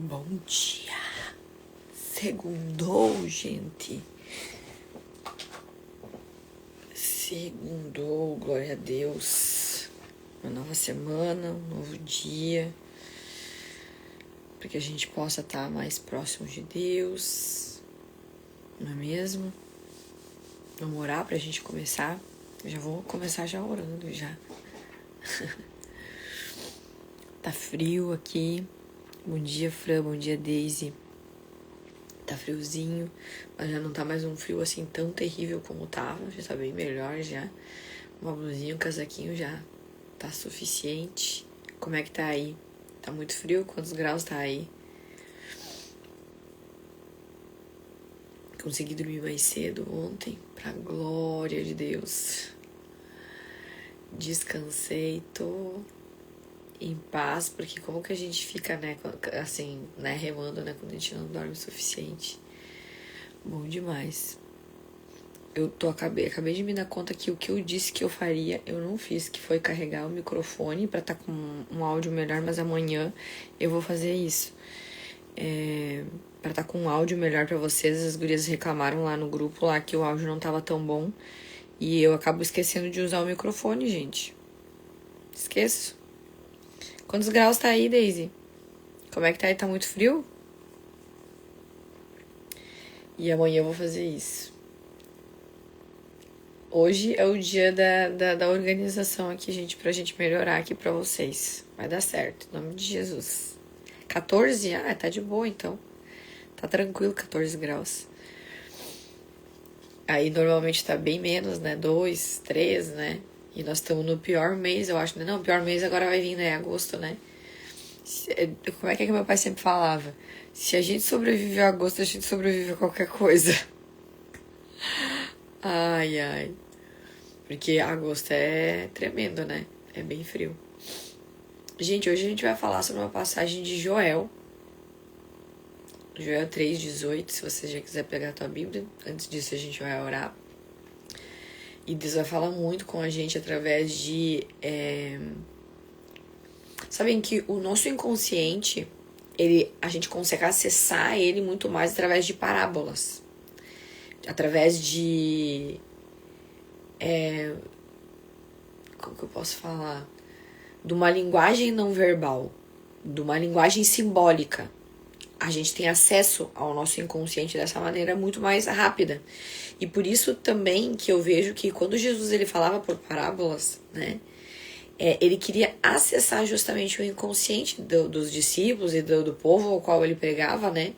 Bom dia. Segundou, gente. Segundou, glória a Deus. Uma nova semana, um novo dia. Para que a gente possa estar mais próximo de Deus. Não é mesmo? Vamos orar pra gente começar? Eu já vou começar já orando já. Tá frio aqui. Bom dia, Fran. Bom dia, Daisy. Tá friozinho, mas já não tá mais um frio assim tão terrível como tava. Já tá bem melhor já. Uma blusinha, um casaquinho já tá suficiente. Como é que tá aí? Tá muito frio? Quantos graus tá aí? Consegui dormir mais cedo ontem, pra glória de Deus. Descansei, tô em paz, porque como que a gente fica, né, assim, né, remando, né, quando a gente não dorme o suficiente. Bom demais. Acabei de me dar conta que o que eu disse que eu faria, eu não fiz, que foi carregar o microfone pra estar com um áudio melhor, mas amanhã eu vou fazer isso. Pra estar com um áudio melhor pra vocês. As gurias reclamaram lá no grupo lá que o áudio não tava tão bom. E eu acabo esquecendo de usar o microfone, gente. Esqueço. Quantos graus tá aí, Daisy? Como é que tá aí? Tá muito frio? E amanhã eu vou fazer isso. Hoje é o dia da organização aqui, gente, pra gente melhorar aqui pra vocês. Vai dar certo, em nome de Jesus. 14? Ah, tá de boa então. Tá tranquilo, 14 graus. Aí normalmente tá bem menos, né? 2, 3, né? E nós estamos no pior mês, eu acho. Não, o pior mês agora vai vir, né? Agosto, né? Como é que meu pai sempre falava? Se a gente sobrevive a agosto, a gente sobrevive a qualquer coisa. Ai, ai. Porque agosto é tremendo, né? É bem frio. Gente, hoje a gente vai falar sobre uma passagem de Joel. Joel 3:18, se você já quiser pegar a tua Bíblia. Antes disso a gente vai orar. E Deus vai falar muito com a gente através de... Sabem que o nosso inconsciente, a gente consegue acessar ele muito mais através de parábolas. Através de... como que eu posso falar? De uma linguagem não verbal. De uma linguagem simbólica. A gente tem acesso ao nosso inconsciente dessa maneira muito mais rápida. E por isso também que eu vejo que quando Jesus ele falava por parábolas, né? Ele queria acessar justamente o inconsciente dos discípulos e do povo ao qual ele pregava, né?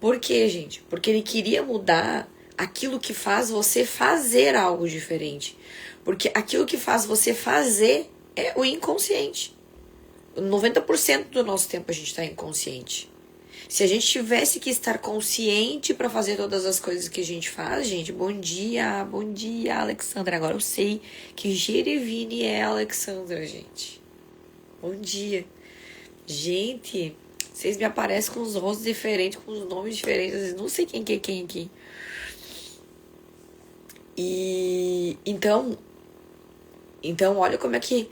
Por quê, gente? Porque ele queria mudar aquilo que faz você fazer algo diferente. Porque aquilo que faz você fazer é o inconsciente. 90% do nosso tempo a gente está inconsciente. Se a gente tivesse que estar consciente para fazer todas as coisas que a gente faz, gente, bom dia, Alexandra. Agora eu sei que Gerevine é Alexandra, gente. Bom dia. Gente, vocês me aparecem com os rostos diferentes, com os nomes diferentes, às vezes não sei quem que é quem aqui. E então, olha como é que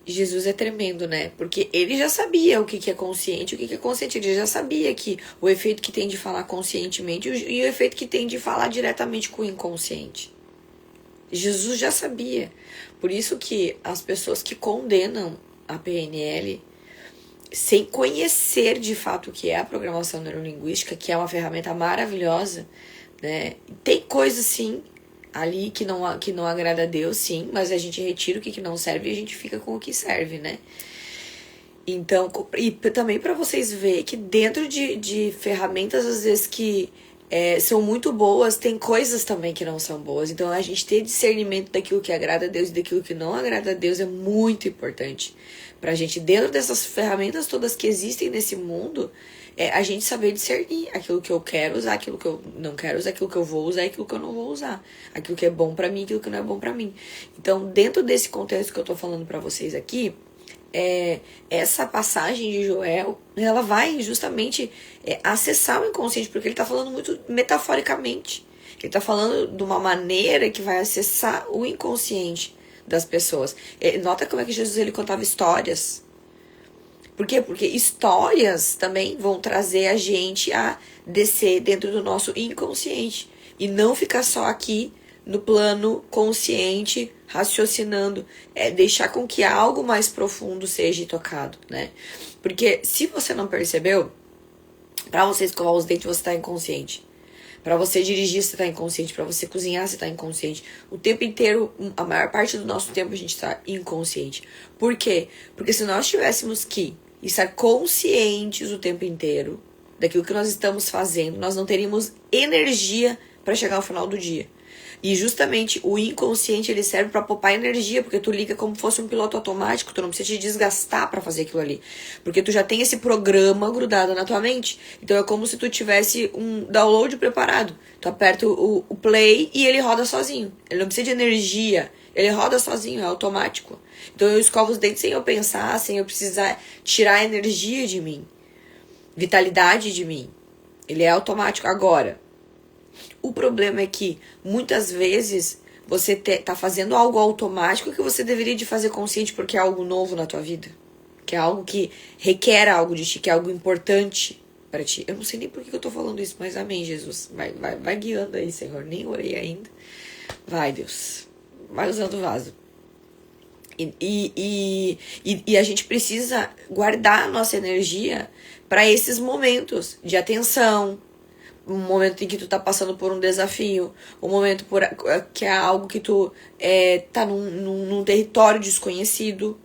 Jesus é tremendo, né? Porque ele já sabia o que é consciente, o que é consciente. Ele já sabia que o efeito que tem de falar conscientemente e o efeito que tem de falar diretamente com o inconsciente. Jesus já sabia. Por isso que as pessoas que condenam a PNL, sem conhecer de fato o que é a programação neurolinguística, que é uma ferramenta maravilhosa, né? Tem coisa, sim, ali que não agrada a Deus, sim, mas a gente retira o que não serve e a gente fica com o que serve, né? Então, e também para vocês verem que dentro de ferramentas, às vezes, que são muito boas, tem coisas também que não são boas. Então, a gente ter discernimento daquilo que agrada a Deus e daquilo que não agrada a Deus é muito importante. Pra gente, dentro dessas ferramentas todas que existem nesse mundo, a gente saber discernir aquilo que eu quero usar, aquilo que eu não quero usar, aquilo que eu vou usar e aquilo que eu não vou usar. Aquilo que é bom pra mim e aquilo que não é bom pra mim. Então, dentro desse contexto que eu tô falando pra vocês aqui, essa passagem de Joel, ela vai justamente acessar o inconsciente, porque ele tá falando muito metaforicamente. Ele tá falando de uma maneira que vai acessar o inconsciente das pessoas. Nota como é que Jesus ele contava histórias. Por quê? Porque histórias também vão trazer a gente a descer dentro do nosso inconsciente. E não ficar só aqui no plano consciente, raciocinando. É deixar com que algo mais profundo seja tocado, né? Porque se você não percebeu, pra você escovar os dentes você tá inconsciente. Pra você dirigir, você tá inconsciente. Pra você cozinhar, você tá inconsciente. O tempo inteiro, a maior parte do nosso tempo, a gente tá inconsciente. Por quê? Porque se nós tivéssemos que estar conscientes o tempo inteiro daquilo que nós estamos fazendo, nós não teríamos energia para chegar ao final do dia. E justamente o inconsciente, ele serve para poupar energia, porque tu liga como fosse um piloto automático, tu não precisa te desgastar para fazer aquilo ali. Porque tu já tem esse programa grudado na tua mente. Então é como se tu tivesse um download preparado. Tu aperta o play e ele roda sozinho. Ele não precisa de energia, ele roda sozinho, é automático. Então eu escovo os dentes sem eu pensar, sem eu precisar tirar energia de mim, vitalidade de mim. Ele é automático. Agora, o problema é que muitas vezes você tá fazendo algo automático que você deveria de fazer consciente porque é algo novo na tua vida. Que é algo que requer algo de ti, que é algo importante para ti. Eu não sei nem por que eu tô falando isso, mas amém, Jesus. Vai guiando aí, Senhor. Nem orei ainda. Vai, Deus. Vai usando o vaso. E a gente precisa guardar a nossa energia para esses momentos de atenção. Um momento em que tu tá passando por um desafio, um momento que é algo que tu tá num território desconhecido,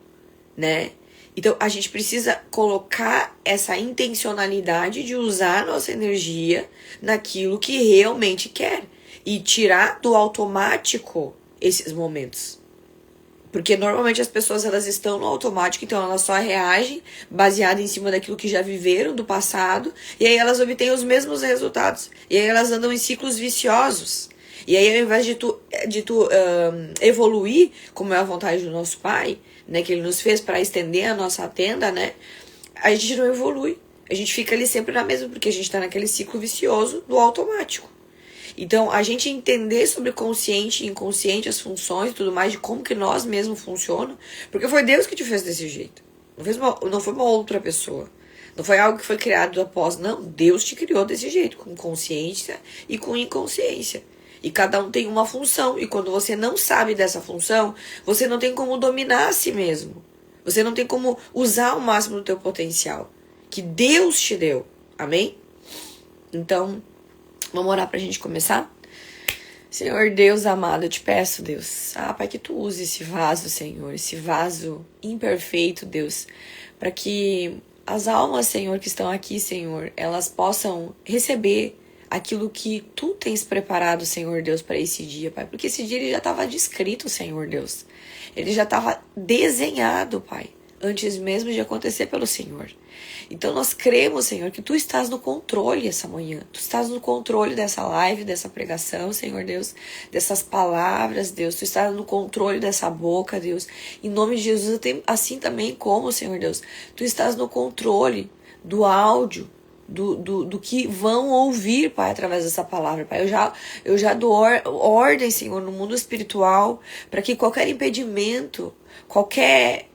né? Então a gente precisa colocar essa intencionalidade de usar a nossa energia naquilo que realmente quer e tirar do automático esses momentos. Porque normalmente as pessoas elas estão no automático, então elas só reagem baseado em cima daquilo que já viveram do passado, e aí elas obtêm os mesmos resultados. E aí elas andam em ciclos viciosos. E aí ao invés de tu evoluir, como é a vontade do nosso Pai, né, que Ele nos fez para estender a nossa tenda, né, a gente não evolui. A gente fica ali sempre na mesma, porque a gente está naquele ciclo vicioso do automático. Então, a gente entender sobre consciente e inconsciente, as funções e tudo mais, de como que nós mesmos funcionam, porque foi Deus que te fez desse jeito. Não foi uma outra pessoa. Não foi algo que foi criado após. Não, Deus te criou desse jeito, com consciência e com inconsciência. E cada um tem uma função. E quando você não sabe dessa função, você não tem como dominar a si mesmo. Você não tem como usar o máximo do teu potencial que Deus te deu. Amém? Então, vamos orar pra gente começar? Senhor Deus amado, eu te peço, Deus, Pai, que tu use esse vaso, Senhor, esse vaso imperfeito, Deus, para que as almas, Senhor, que estão aqui, Senhor, elas possam receber aquilo que tu tens preparado, Senhor Deus, para esse dia, Pai, porque esse dia ele já estava descrito, Senhor Deus, ele já estava desenhado, Pai, antes mesmo de acontecer pelo Senhor. Então nós cremos, Senhor, que Tu estás no controle essa manhã. Tu estás no controle dessa live, dessa pregação, Senhor Deus, dessas palavras, Deus. Tu estás no controle dessa boca, Deus. Em nome de Jesus, assim também como, Senhor Deus, Tu estás no controle do áudio, do que vão ouvir, Pai, através dessa palavra, Pai. Eu já dou ordem, Senhor, no mundo espiritual, para que qualquer impedimento, qualquer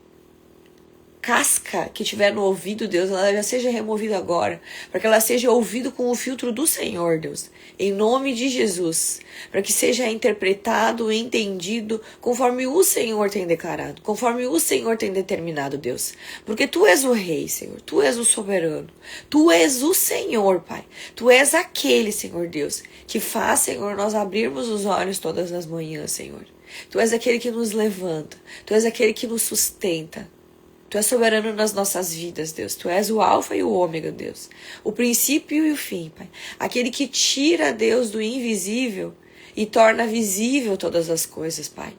casca que tiver no ouvido, Deus, ela já seja removida agora, para que ela seja ouvida com o filtro do Senhor, Deus, em nome de Jesus, para que seja interpretado e entendido conforme o Senhor tem declarado, conforme o Senhor tem determinado, Deus, porque Tu és o Rei, Senhor, Tu és o soberano, Tu és o Senhor, Pai, Tu és aquele, Senhor Deus, que faz, Senhor, nós abrirmos os olhos todas as manhãs, Senhor. Tu és aquele que nos levanta, Tu és aquele que nos sustenta. Tu és soberano nas nossas vidas, Deus. Tu és o alfa e o ômega, Deus. O princípio e o fim, Pai. Aquele que tira, Deus, do invisível e torna visível todas as coisas, Pai.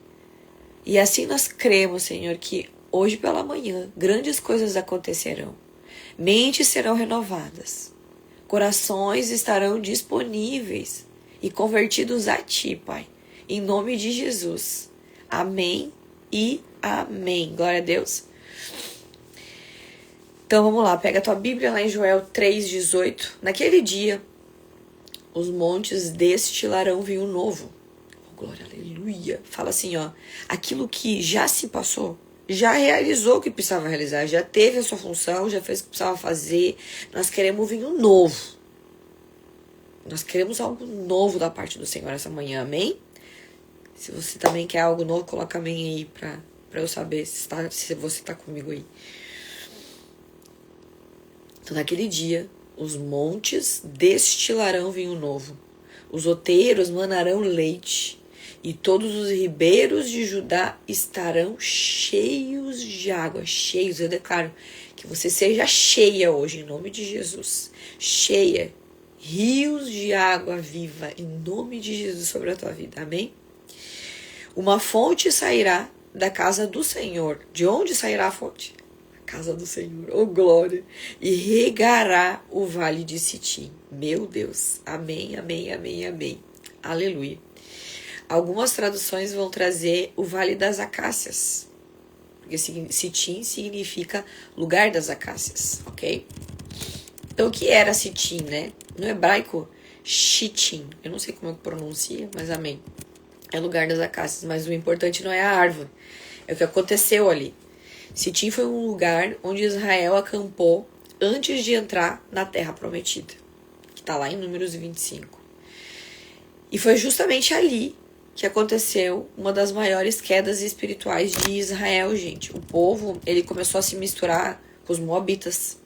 E assim nós cremos, Senhor, que hoje pela manhã grandes coisas acontecerão. Mentes serão renovadas. Corações estarão disponíveis e convertidos a Ti, Pai. Em nome de Jesus. Amém e amém. Glória a Deus. Então vamos lá, pega a tua Bíblia lá em Joel 3,18. Naquele dia, os montes destilarão vinho novo. Oh, glória, aleluia. Fala assim, ó. Aquilo que já se passou já realizou o que precisava realizar, já teve a sua função, já fez o que precisava fazer. Nós queremos vinho novo. Nós queremos algo novo da parte do Senhor essa manhã, amém? Se você também quer algo novo, coloca amém aí pra eu saber se você tá comigo aí. Então, naquele dia, os montes destilarão vinho novo, os outeiros manarão leite, e todos os ribeiros de Judá estarão cheios de água. Cheios, eu declaro que você seja cheia hoje, em nome de Jesus. Cheia, rios de água viva, em nome de Jesus, sobre a tua vida, amém? Uma fonte sairá da casa do Senhor. De onde sairá a fonte? A casa do Senhor, oh glória! E regará o vale de Sitim. Meu Deus, amém, amém, amém, amém. Aleluia. Algumas traduções vão trazer o Vale das Acácias, porque Sitim significa lugar das acácias, ok? Então, o que era Sitim, né? No hebraico, Shittim. Eu não sei como é que pronuncia, mas amém. É lugar das acácias, mas o importante não é a árvore, é o que aconteceu ali. Sitim foi um lugar onde Israel acampou antes de entrar na Terra Prometida, que está lá em Números 25. E foi justamente ali que aconteceu uma das maiores quedas espirituais de Israel, gente. O povo, ele começou a se misturar com os moabitas.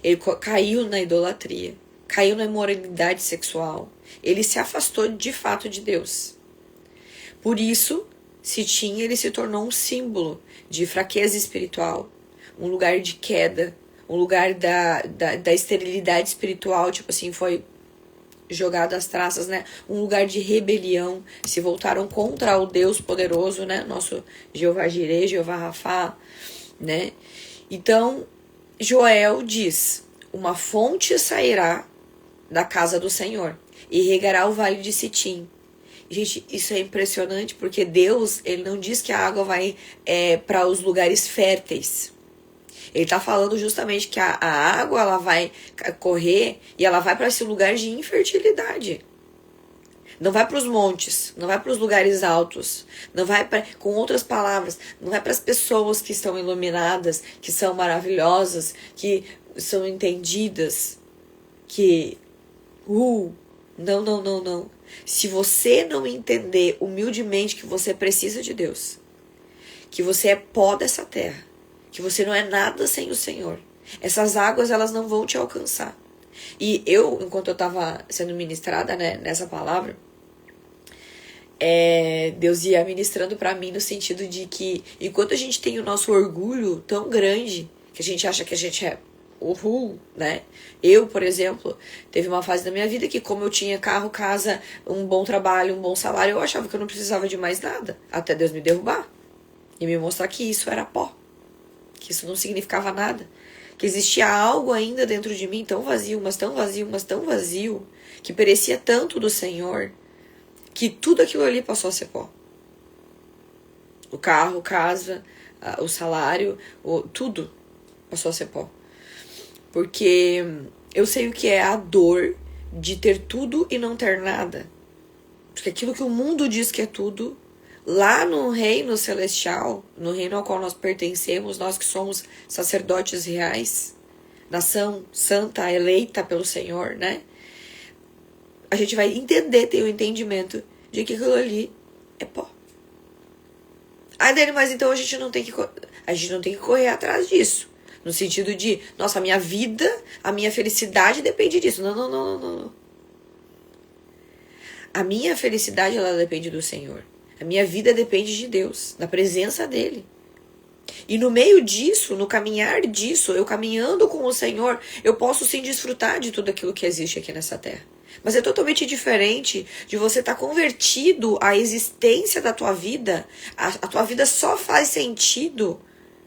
Ele caiu na idolatria, caiu na imoralidade sexual. Ele se afastou de fato de Deus. Por isso, Sitim, ele se tornou um símbolo de fraqueza espiritual, um lugar de queda, um lugar da esterilidade espiritual, tipo assim, foi jogado às traças, né? Um lugar de rebelião, se voltaram contra o Deus poderoso, né? Nosso Jeová Jireh, Jeová Rafá, né? Então, Joel diz, uma fonte sairá da casa do Senhor e regará o vale de Sitim. Gente, isso é impressionante, porque Deus, ele não diz que a água vai para os lugares férteis. Ele está falando justamente que a água, ela vai correr e ela vai para esse lugar de infertilidade. Não vai para os montes, não vai para os lugares altos, não vai para, com outras palavras, não vai para as pessoas que estão iluminadas, que são maravilhosas, que são entendidas, que não. Se você não entender humildemente que você precisa de Deus, que você é pó dessa terra, que você não é nada sem o Senhor, essas águas, elas não vão te alcançar. E eu, enquanto eu estava sendo ministrada, né, nessa palavra, Deus ia ministrando para mim no sentido de que enquanto a gente tem o nosso orgulho tão grande, que a gente acha que a gente é né? Eu, por exemplo, teve uma fase da minha vida que, como eu tinha carro, casa, um bom trabalho, um bom salário, eu achava que eu não precisava de mais nada, até Deus me derrubar e me mostrar que isso era pó, que isso não significava nada, que existia algo ainda dentro de mim tão vazio, mas tão vazio, mas tão vazio, que perecia tanto do Senhor, que tudo aquilo ali passou a ser pó. O carro, casa, o salário, tudo passou a ser pó. Porque eu sei o que é a dor de ter tudo e não ter nada. Porque aquilo que o mundo diz que é tudo, lá no reino celestial, no reino ao qual nós pertencemos, nós que somos sacerdotes reais, nação santa, eleita pelo Senhor, né? A gente vai entender, ter o entendimento de que aquilo ali é pó. Dani, mas então a gente não tem que correr atrás disso. No sentido de, nossa, a minha vida, a minha felicidade depende disso. Não. A minha felicidade, ela depende do Senhor. A minha vida depende de Deus, da presença dEle. E no meio disso, no caminhar disso, eu caminhando com o Senhor, eu posso sim desfrutar de tudo aquilo que existe aqui nessa terra. Mas é totalmente diferente de você estar convertido à existência da tua vida. A tua vida só faz sentido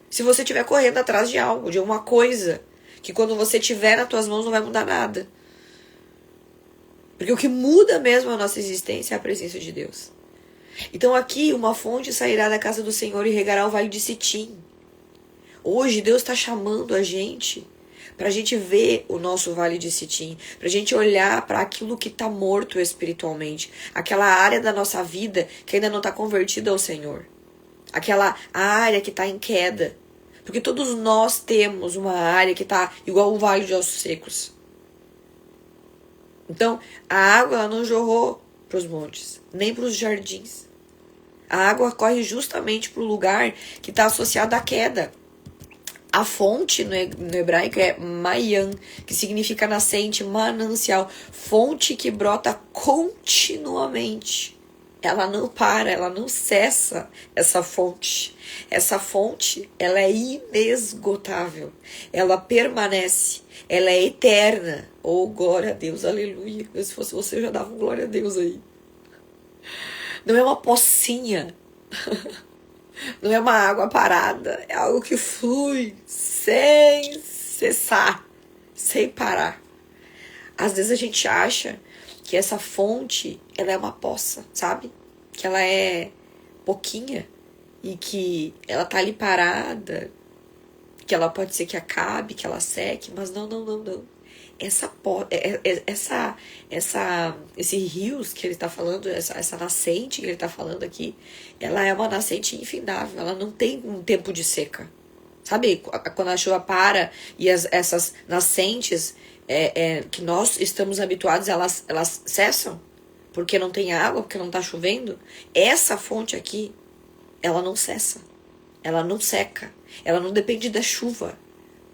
se você estiver correndo atrás de algo, de uma coisa, que quando você tiver nas tuas mãos não vai mudar nada. Porque o que muda mesmo a nossa existência é a presença de Deus. Então aqui uma fonte sairá da casa do Senhor e regará o vale de Sitim. Hoje Deus está chamando a gente para a gente ver o nosso vale de Sitim, para a gente olhar para aquilo que está morto espiritualmente, aquela área da nossa vida que ainda não está convertida ao Senhor. a área que está em queda. Porque todos nós temos uma área que está igual o vale de ossos secos. Então, a água ela não jorrou para os montes, nem para os jardins. A água corre justamente para o lugar que está associado à queda. A fonte no hebraico é Mayan, que significa nascente, manancial, fonte que brota continuamente. Ela não para, ela não cessa, essa fonte. Essa fonte, ela é inesgotável, ela permanece, ela é eterna. Oh, glória a Deus, aleluia. Se fosse você, eu já dava um glória a Deus aí. Não é uma pocinha. Não é uma água parada, é algo que flui sem cessar, sem parar. Às vezes a gente acha que essa fonte, ela é uma poça, sabe? Que ela é pouquinha e que ela tá ali parada, que ela pode ser que acabe, que ela seque, mas não. Esse rios que ele está falando, essa nascente que ele está falando aqui, ela é uma nascente infindável, ela não tem um tempo de seca. Sabe, quando a chuva para e essas nascentes que nós estamos habituados, elas cessam, porque não tem água, porque não está chovendo. Essa fonte aqui, ela não cessa, ela não seca, ela não depende da chuva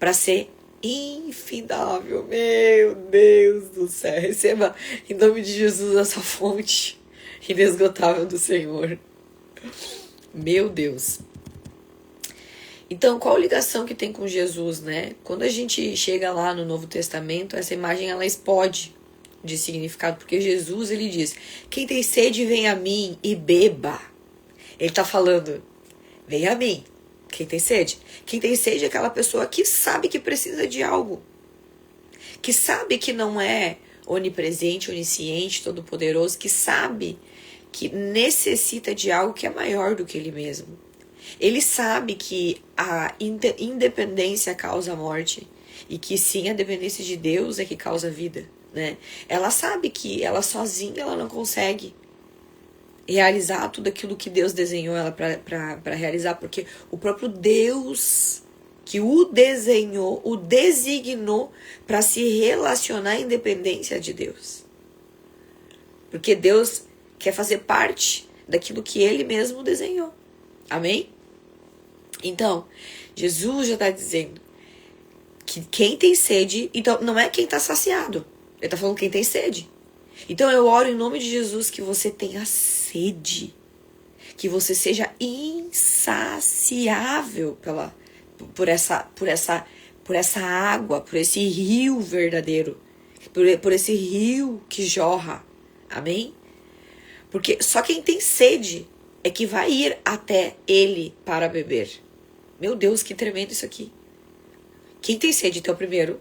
para ser infindável. Meu Deus do céu, receba em nome de Jesus essa fonte inesgotável do Senhor. Meu Deus. Então, qual a ligação que tem com Jesus, né? Quando a gente chega lá no Novo Testamento, essa imagem ela explode de significado, porque Jesus, ele diz: quem tem sede, vem a mim e beba. Ele tá falando: vem a mim. Quem tem sede? Quem tem sede é aquela pessoa que sabe que precisa de algo. Que sabe que não é onipresente, onisciente, todo-poderoso, que sabe que necessita de algo que é maior do que ele mesmo. Ele sabe que a independência causa a morte e que sim, a dependência de Deus é que causa a vida, né? Ela sabe que ela sozinha ela não consegue realizar tudo aquilo que Deus desenhou ela para realizar, porque o próprio Deus que o desenhou, o designou para se relacionar em dependência de Deus. Porque Deus quer fazer parte daquilo que ele mesmo desenhou. Amém? Então, Jesus já está dizendo que quem tem sede, então não é quem está saciado. Ele está falando quem tem sede. Então eu oro em nome de Jesus que você tenha sede, que você seja insaciável por essa água, por esse rio verdadeiro, por esse rio que jorra. Amém? Porque só quem tem sede é que vai ir até ele para beber. Meu Deus, que tremendo isso aqui. Quem tem sede, então, primeiro,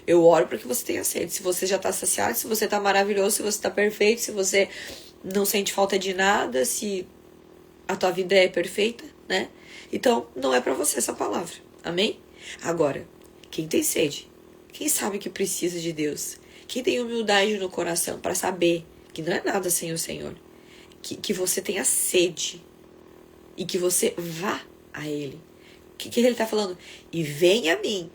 eu oro para que você tenha sede. Se você já está saciado, se você está maravilhoso, se você está perfeito, se você não sente falta de nada, se a tua vida é perfeita, né? Então, não é para você essa palavra. Amém? Agora, quem tem sede, quem sabe que precisa de Deus, quem tem humildade no coração para saber que não é nada sem o Senhor, que você tenha sede e que você vá a Ele. O que ele está falando? E vem a mim.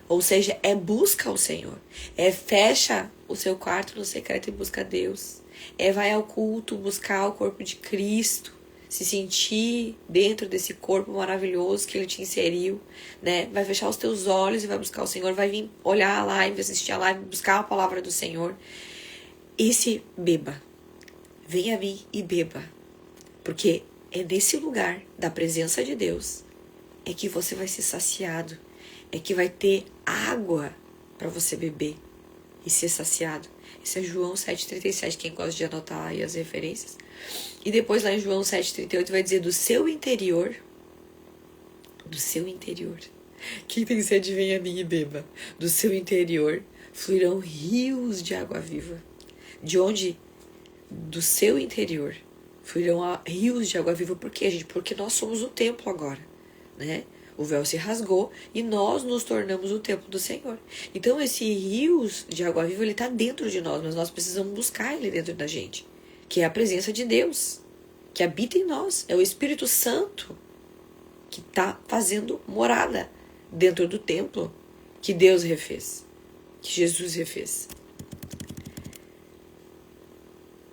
Ou seja, é busca o Senhor. É fecha o seu quarto no secreto e busca Deus. É vai ao culto buscar o corpo de Cristo. Se sentir dentro desse corpo maravilhoso que Ele te inseriu, né? Vai fechar os teus olhos e vai buscar o Senhor. Vai vir olhar a live, assistir a live, buscar a palavra do Senhor. E se beba. Venha a mim e beba. Porque é nesse lugar da presença de Deus é que você vai ser saciado. É que vai ter água para você beber e ser saciado. Isso é João 7,37, quem gosta de anotar aí as referências. E depois lá em João 7,38 vai dizer do seu interior. Quem tem sede, venha a mim e beba. Do seu interior fluirão rios de água viva. De onde? Do seu interior fluirão rios de água viva. Por quê, gente? Porque nós somos o templo agora, né? O véu se rasgou e nós nos tornamos o templo do Senhor. Então esse rios de água viva, ele está dentro de nós, mas nós precisamos buscar ele dentro da gente, que é a presença de Deus. que habita em nós. É o Espírito Santo que está fazendo morada dentro do templo que Deus refez, que Jesus refez.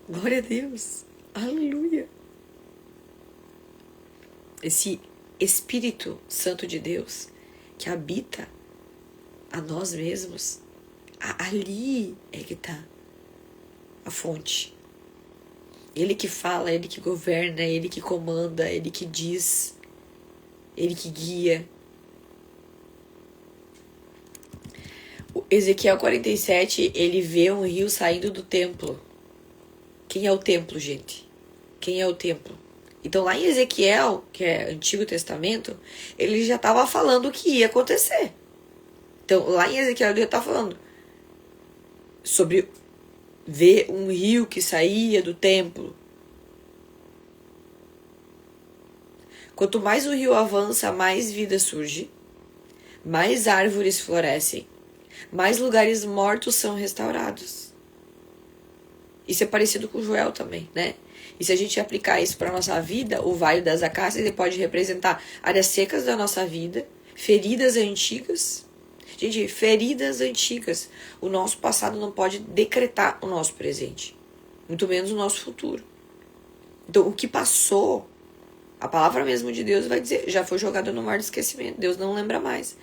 Glória a Deus. Aleluia. Esse Espírito Santo de Deus que habita a nós mesmos, ali é que está a fonte. Ele que fala, ele que governa, ele que comanda, ele que diz, ele que guia. O Ezequiel 47, ele vê um rio saindo do templo. Quem é o templo, gente? Quem é o templo? Então lá em Ezequiel, que é Antigo Testamento, ele já estava falando o que ia acontecer. Então lá em Ezequiel ele já está falando sobre ver um rio que saía do templo. Quanto mais o rio avança, mais vida surge, mais árvores florescem, mais lugares mortos são restaurados. Isso é parecido com Joel também, né? E se a gente aplicar isso para a nossa vida, o Vale das Acácias ele pode representar áreas secas da nossa vida, feridas antigas. Gente, feridas antigas. O nosso passado não pode decretar o nosso presente, muito menos o nosso futuro. Então, o que passou, a palavra mesmo de Deus vai dizer, já foi jogado no mar de esquecimento. Deus não lembra mais.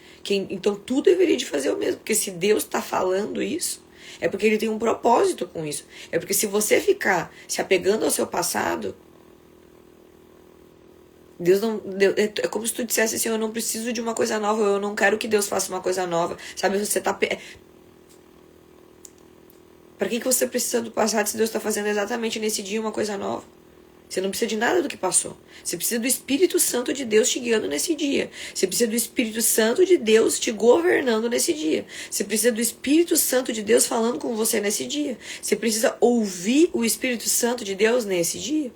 Então, tu deveria de fazer o mesmo. Porque se Deus está falando isso, é porque ele tem um propósito com isso. É porque se você ficar se apegando ao seu passado, Deus não. É como se tu dissesse assim, eu não preciso de uma coisa nova, eu não quero que Deus faça uma coisa nova. Sabe, você tá. Pra que você precisa do passado se Deus está fazendo exatamente nesse dia uma coisa nova? Você não precisa de nada do que passou. Você precisa do Espírito Santo de Deus te guiando nesse dia. Você precisa do Espírito Santo de Deus te governando nesse dia. Você precisa do Espírito Santo de Deus falando com você nesse dia. Você precisa ouvir o Espírito Santo de Deus nesse dia.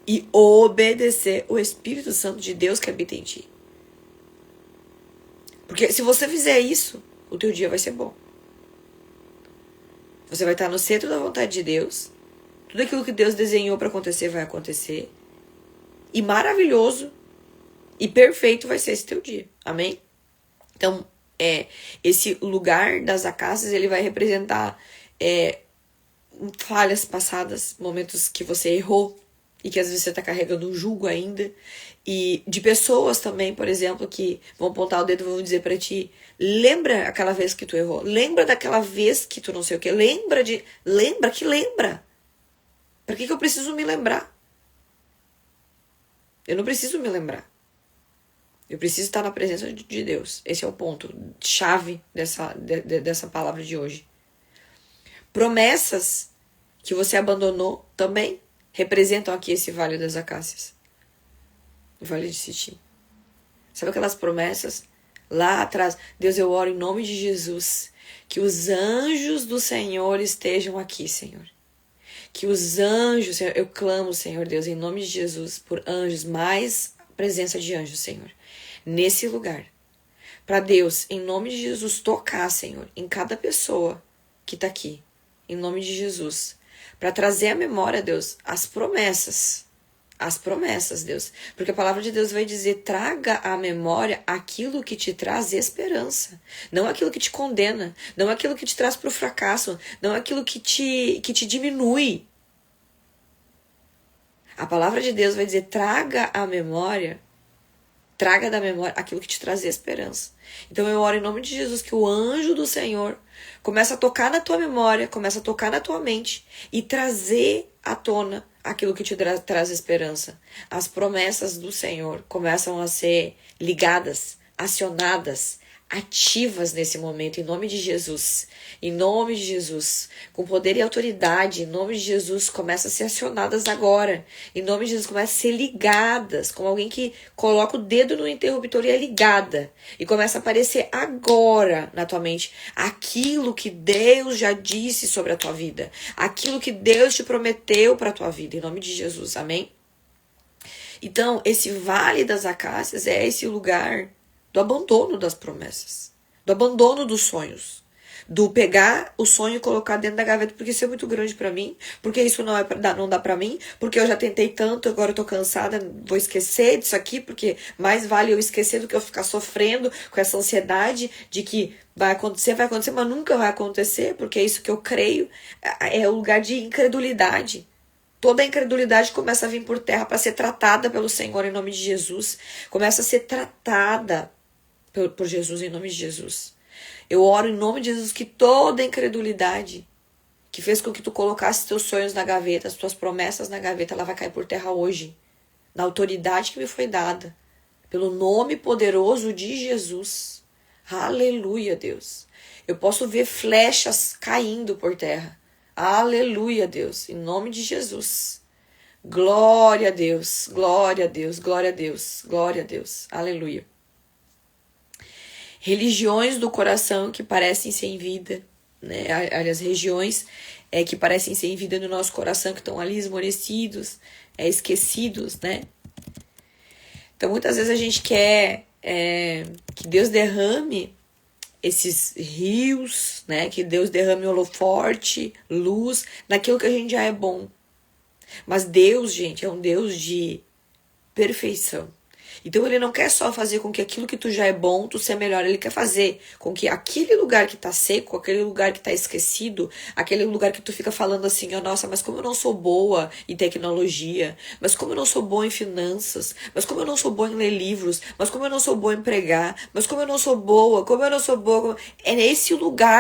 E obedecer o Espírito Santo de Deus que habita em ti. Porque se você fizer isso, o teu dia vai ser bom. Você vai estar no centro da vontade de Deus. Tudo aquilo que Deus desenhou para acontecer vai acontecer. E maravilhoso e perfeito vai ser esse teu dia. Amém? Então, esse lugar das acácias, ele vai representar falhas passadas, momentos que você errou e que às vezes você está carregando um jugo ainda. E de pessoas também, por exemplo, que vão apontar o dedo e vão dizer para ti, lembra aquela vez que tu errou. Lembra daquela vez que tu não sei o que. Lembra. Por que eu preciso me lembrar? Eu não preciso me lembrar. Eu preciso estar na presença de Deus. Esse é o ponto chave dessa palavra de hoje. Promessas que você abandonou também representam aqui esse Vale das Acácias. O Vale de Sitim. Sabe aquelas promessas? Lá atrás, Deus, eu oro em nome de Jesus, que os anjos do Senhor estejam aqui, Senhor. Que os anjos, Senhor, eu clamo, Senhor Deus, em nome de Jesus, por anjos, mais presença de anjos, Senhor, nesse lugar. Para Deus, em nome de Jesus, tocar, Senhor, em cada pessoa que está aqui, em nome de Jesus. Para trazer à memória, Deus, as promessas, Deus. Porque a palavra de Deus vai dizer, traga à memória aquilo que te traz esperança. Não aquilo que te condena, não aquilo que te traz para o fracasso, não aquilo que te diminui. A palavra de Deus vai dizer, traga da memória aquilo que te traz esperança. Então eu oro em nome de Jesus que o anjo do Senhor comece a tocar na tua memória, comece a tocar na tua mente e trazer à tona aquilo que te traz esperança. As promessas do Senhor começam a ser ligadas, acionadas, ativas nesse momento, em nome de Jesus. Em nome de Jesus. Com poder e autoridade, em nome de Jesus, começam a ser acionadas agora. Em nome de Jesus, começam a ser ligadas, como alguém que coloca o dedo no interruptor e é ligada. E começa a aparecer agora na tua mente aquilo que Deus já disse sobre a tua vida. Aquilo que Deus te prometeu para a tua vida. Em nome de Jesus, amém? Então, esse Vale das Acácias é esse lugar do abandono das promessas, do abandono dos sonhos, Do pegar o sonho e colocar dentro da gaveta, porque isso é muito grande pra mim, porque isso não dá pra mim, porque eu já tentei tanto, agora eu tô cansada, vou esquecer disso aqui, porque mais vale eu esquecer do que eu ficar sofrendo com essa ansiedade de que vai acontecer, mas nunca vai acontecer, porque é isso que eu creio, é o lugar de incredulidade. Toda a incredulidade começa a vir por terra para ser tratada pelo Senhor em nome de Jesus, começa a ser tratada por Jesus em nome de Jesus. Eu oro em nome de Jesus que toda incredulidade que fez com que tu colocasse teus sonhos na gaveta, as tuas promessas na gaveta, ela vai cair por terra hoje. Na autoridade que me foi dada. Pelo nome poderoso de Jesus. Aleluia, Deus. Eu posso ver flechas caindo por terra. Aleluia, Deus. Em nome de Jesus. Glória a Deus. Glória a Deus. Glória a Deus. Glória a Deus. Aleluia. Religiões do coração que parecem sem vida, né? As regiões que parecem sem vida no nosso coração, que estão ali esmorecidos, esquecidos, né? Então, muitas vezes a gente quer que Deus derrame esses rios, né? Que Deus derrame holoforte, luz, naquilo que a gente já é bom. Mas Deus, gente, é um Deus de perfeição. Então ele não quer só fazer com que aquilo que tu já é bom, tu seja melhor. Ele quer fazer com que aquele lugar que tá seco, aquele lugar que tá esquecido, aquele lugar que tu fica falando assim, ó, nossa, mas como eu não sou boa em tecnologia, mas como eu não sou boa em finanças, mas como eu não sou boa em ler livros, mas como eu não sou boa em pregar, mas como eu não sou boa, como eu não sou boa. É esse lugar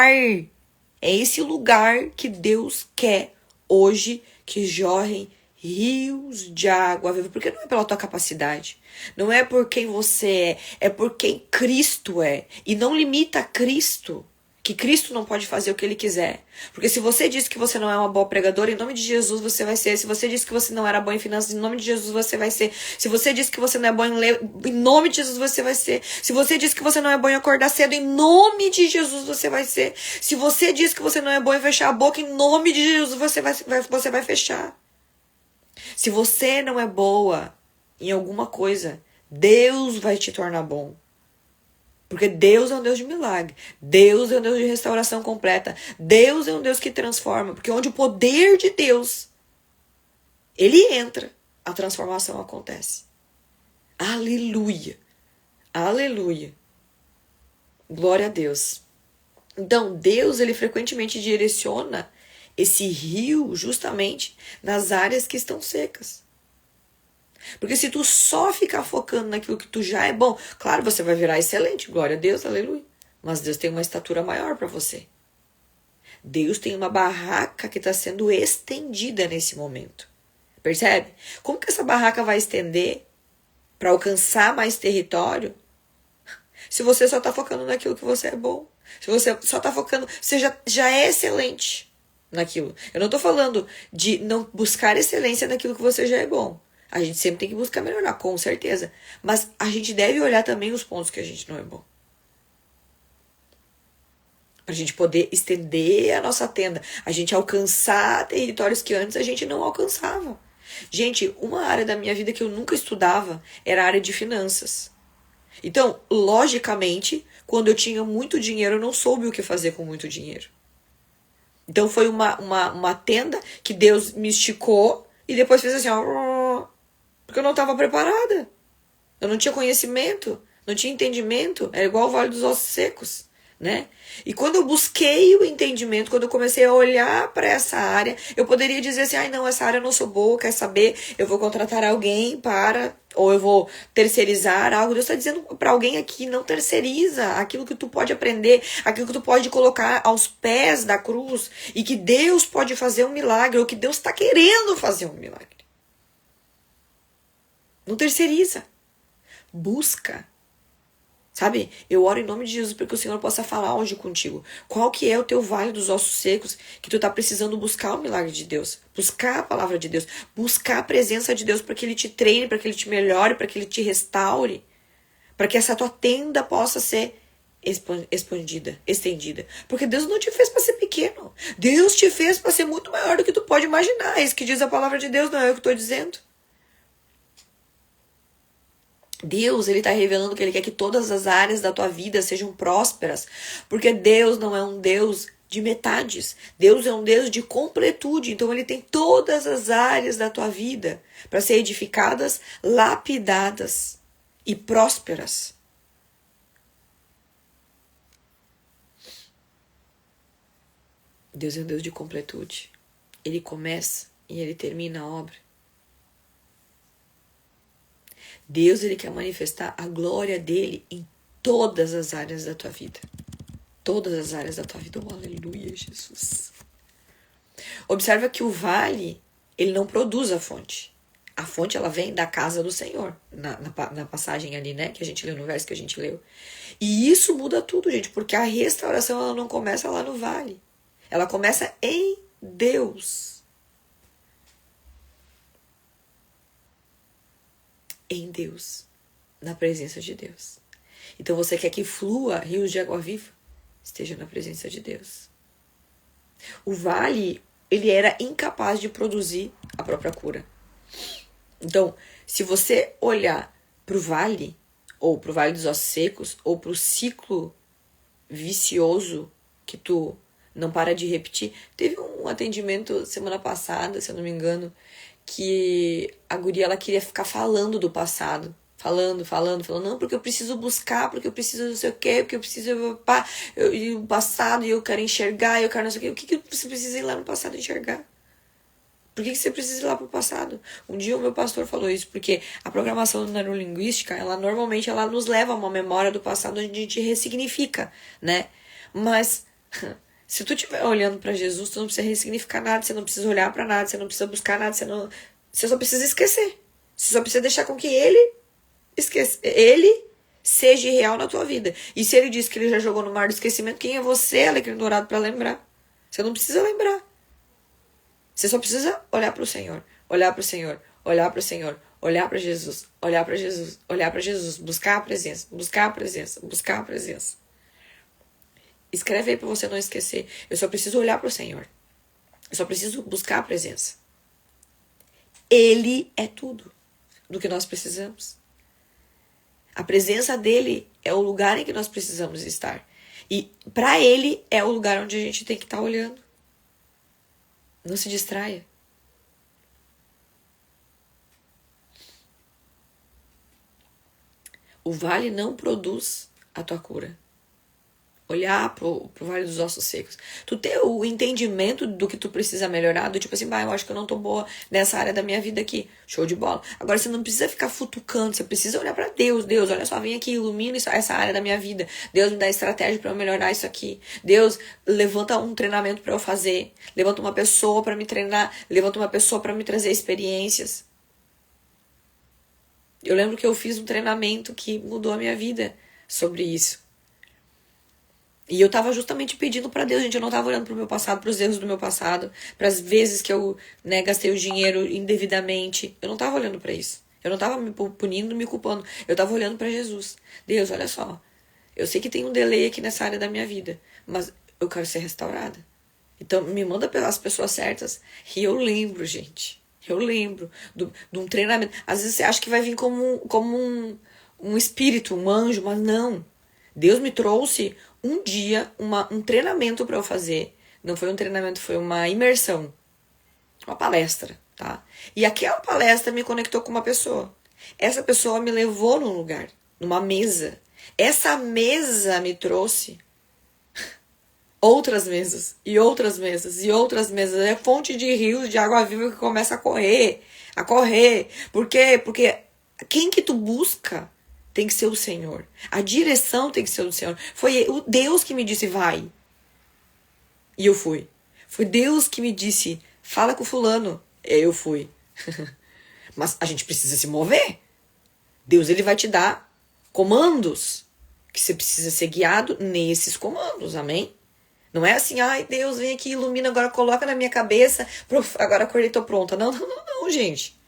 que Deus quer hoje que jorrem rios de água viva, porque não é pela tua capacidade, não é por quem você é por quem Cristo é, e não limita a Cristo, que Cristo não pode fazer o que ele quiser, porque se você diz que você não é uma boa pregadora, em nome de Jesus você vai ser, se você diz que você não era bom em finanças, em nome de Jesus você vai ser, se você diz que você não é bom em ler, em nome de Jesus você vai ser, se você diz que você não é bom em acordar cedo, em nome de Jesus você vai ser, se você diz que você não é bom em fechar a boca, em nome de Jesus você vai fechar. Se você não é boa em alguma coisa, Deus vai te tornar bom. Porque Deus é um Deus de milagre. Deus é um Deus de restauração completa. Deus é um Deus que transforma. Porque onde o poder de Deus, ele entra, a transformação acontece. Aleluia. Aleluia. Glória a Deus. Então, Deus, ele frequentemente direciona esse rio justamente nas áreas que estão secas. Porque se tu só ficar focando naquilo que tu já é bom, claro, você vai virar excelente, glória a Deus, aleluia. Mas Deus tem uma estatura maior para você. Deus tem uma barraca que está sendo estendida nesse momento. Percebe? Como que essa barraca vai estender para alcançar mais território se você só está focando naquilo que você é bom? Se você só está focando, você já é excelente naquilo. Eu não tô falando de não buscar excelência naquilo que você já é bom. A gente sempre tem que buscar melhorar, com certeza. Mas a gente deve olhar também os pontos que a gente não é bom. Pra gente poder estender a nossa tenda. A gente alcançar territórios que antes a gente não alcançava. Gente, uma área da minha vida que eu nunca estudava era a área de finanças. Então, logicamente, quando eu tinha muito dinheiro, eu não soube o que fazer com muito dinheiro. Então foi uma tenda que Deus me esticou e depois fez assim, ó, porque eu não estava preparada. Eu não tinha conhecimento, não tinha entendimento. Era igual o Vale dos Ossos Secos, né? E quando eu busquei o entendimento, quando eu comecei a olhar para essa área, eu poderia dizer assim, ai não, essa área eu não sou boa, quer saber? Eu vou contratar alguém para, ou eu vou terceirizar algo. Deus está dizendo para alguém aqui, não terceiriza aquilo que tu pode aprender, aquilo que tu pode colocar aos pés da cruz, e que Deus pode fazer um milagre, ou que Deus está querendo fazer um milagre. Não terceiriza. Busca. Sabe? Eu oro em nome de Jesus para que o Senhor possa falar hoje contigo. Qual que é o teu vale dos ossos secos que tu tá precisando buscar o milagre de Deus? Buscar a palavra de Deus. Buscar a presença de Deus para que Ele te treine, para que Ele te melhore, para que Ele te restaure. Para que essa tua tenda possa ser expandida, estendida. Porque Deus não te fez para ser pequeno. Deus te fez para ser muito maior do que tu pode imaginar. É isso que diz a palavra de Deus, não é eu que estou dizendo. Deus, ele tá revelando que ele quer que todas as áreas da tua vida sejam prósperas, porque Deus não é um Deus de metades. Deus é um Deus de completude. Então ele tem todas as áreas da tua vida para ser edificadas, lapidadas e prósperas. Deus é um Deus de completude. Ele começa e ele termina a obra. Deus, ele quer manifestar a glória dele em todas as áreas da tua vida. Todas as áreas da tua vida. Oh, aleluia, Jesus. Observa que o vale, ele não produz a fonte. A fonte, ela vem da casa do Senhor. Na passagem ali, né? Que a gente leu, no verso que a gente leu. E isso muda tudo, gente. Porque a restauração, ela não começa lá no vale. Ela começa em Deus. Em Deus. Na presença de Deus. Então você quer que flua rios de água viva? Esteja na presença de Deus. O vale, ele era incapaz de produzir a própria cura. Então, se você olhar para o vale, ou para o vale dos ossos secos, ou para o ciclo vicioso que tu não para de repetir. Teve um atendimento semana passada, se eu não me engano, que a guria, ela queria ficar falando do passado. Falando, não, porque eu preciso buscar, porque eu preciso não sei o quê, porque eu preciso, e o passado, e eu quero enxergar, eu quero não sei o quê. O que você precisa ir lá no passado enxergar? Por que você precisa ir lá pro passado? Um dia o meu pastor falou isso, porque a programação neurolinguística, ela normalmente ela nos leva a uma memória do passado onde a gente ressignifica, né? Mas se tu estiver olhando para Jesus, tu não precisa ressignificar nada, você não precisa olhar para nada, você não precisa buscar nada, você só precisa esquecer. Você só precisa deixar com que ele seja real na tua vida. E se ele disse que ele já jogou no mar do esquecimento, quem é você, alecrim dourado, para lembrar? Você não precisa lembrar. Você só precisa olhar para o Senhor, olhar para o Senhor, olhar para o Senhor, olhar para Jesus, olhar para Jesus, olhar para Jesus, buscar a presença, buscar a presença, buscar a presença. Escreve aí para você não esquecer. Eu só preciso olhar para o Senhor. Eu só preciso buscar a presença. Ele é tudo do que nós precisamos. A presença dele é o lugar em que nós precisamos estar. E para ele é o lugar onde a gente tem que estar olhando. Não se distraia. O vale não produz a tua cura. Olhar pro vale dos ossos secos. Tu ter o entendimento do que tu precisa melhorar, do tipo assim, eu acho que eu não tô boa nessa área da minha vida aqui. Show de bola. Agora você não precisa ficar futucando, você precisa olhar pra Deus. Deus, olha só, vem aqui, ilumina essa área da minha vida. Deus, me dá estratégia pra eu melhorar isso aqui. Deus, levanta um treinamento pra eu fazer. Levanta uma pessoa pra me treinar. Levanta uma pessoa pra me trazer experiências. Eu lembro que eu fiz um treinamento que mudou a minha vida sobre isso. E eu tava justamente pedindo pra Deus, gente. Eu não tava olhando pro meu passado, pros erros do meu passado, pras vezes que eu, gastei o dinheiro indevidamente. Eu não tava olhando pra isso. Eu não tava me punindo, me culpando. Eu tava olhando pra Jesus. Deus, olha só. Eu sei que tem um delay aqui nessa área da minha vida, mas eu quero ser restaurada. Então, me manda pelas pessoas certas. E eu lembro, gente. Eu lembro de um treinamento. Às vezes você acha que vai vir como um espírito, um anjo, mas não. Deus me trouxe um dia um treinamento para eu fazer. Não foi um treinamento, foi uma imersão. Uma palestra, tá? E aquela palestra me conectou com uma pessoa. Essa pessoa me levou num lugar, numa mesa. Essa mesa me trouxe outras mesas, e outras mesas, e outras mesas. É fonte de rios de água viva que começa a correr, a correr. Por quê? Porque quem que tu busca tem que ser o Senhor. A direção tem que ser o Senhor. Foi o Deus que me disse, vai. E eu fui. Foi Deus que me disse, fala com fulano. Eu fui. Mas a gente precisa se mover. Deus, ele vai te dar comandos que você precisa ser guiado nesses comandos, amém? Não é assim, ai Deus, vem aqui, ilumina, agora coloca na minha cabeça, agora acordei, tô pronta. Não, gente.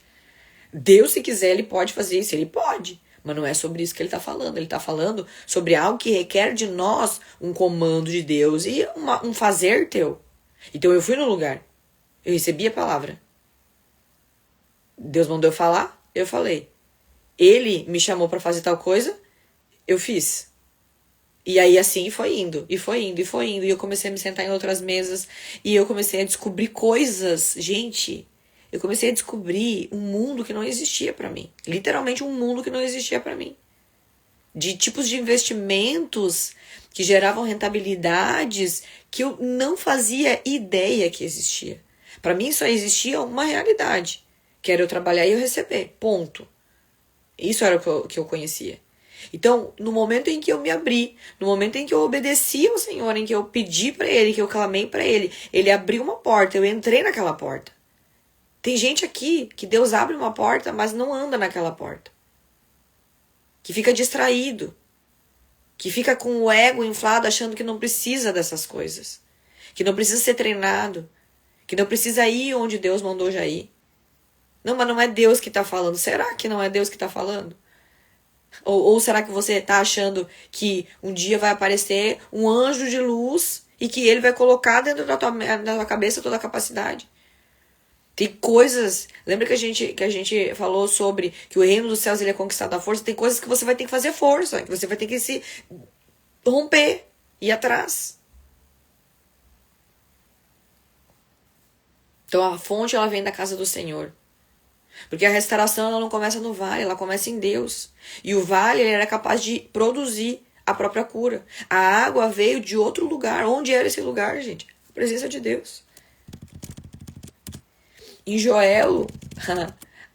Deus, se quiser, ele pode fazer isso, ele pode. Mas não é sobre isso que ele tá falando. Ele tá falando sobre algo que requer de nós um comando de Deus e um fazer teu. Então eu fui no lugar. Eu recebi a palavra. Deus mandou eu falar, eu falei. Ele me chamou para fazer tal coisa, eu fiz. E aí assim foi indo, e foi indo, e foi indo. E eu comecei a me sentar em outras mesas. E eu comecei a descobrir coisas. Gente, eu comecei a descobrir um mundo que não existia para mim. Literalmente um mundo que não existia para mim. De tipos de investimentos que geravam rentabilidades que eu não fazia ideia que existia. Para mim só existia uma realidade, que era eu trabalhar e eu receber, ponto. Isso era o que eu conhecia. Então, no momento em que eu me abri, no momento em que eu obedeci ao Senhor, em que eu pedi para Ele, que eu clamei para Ele, Ele abriu uma porta, eu entrei naquela porta. Tem gente aqui que Deus abre uma porta, mas não anda naquela porta. Que fica distraído. Que fica com o ego inflado achando que não precisa dessas coisas. Que não precisa ser treinado. Que não precisa ir onde Deus mandou já ir. Não, mas não é Deus que está falando. Será que não é Deus que está falando? Ou será que você está achando que um dia vai aparecer um anjo de luz e que ele vai colocar dentro da tua cabeça toda a capacidade? Tem coisas... Lembra que a gente falou sobre que o reino dos céus ele é conquistado à força? Tem coisas que você vai ter que fazer força, que você vai ter que se romper, ir atrás. Então a fonte ela vem da casa do Senhor. Porque a restauração ela não começa no vale, ela começa em Deus. E o vale ele era capaz de produzir a própria cura. A água veio de outro lugar. Onde era esse lugar, gente? A presença de Deus. Em Joel,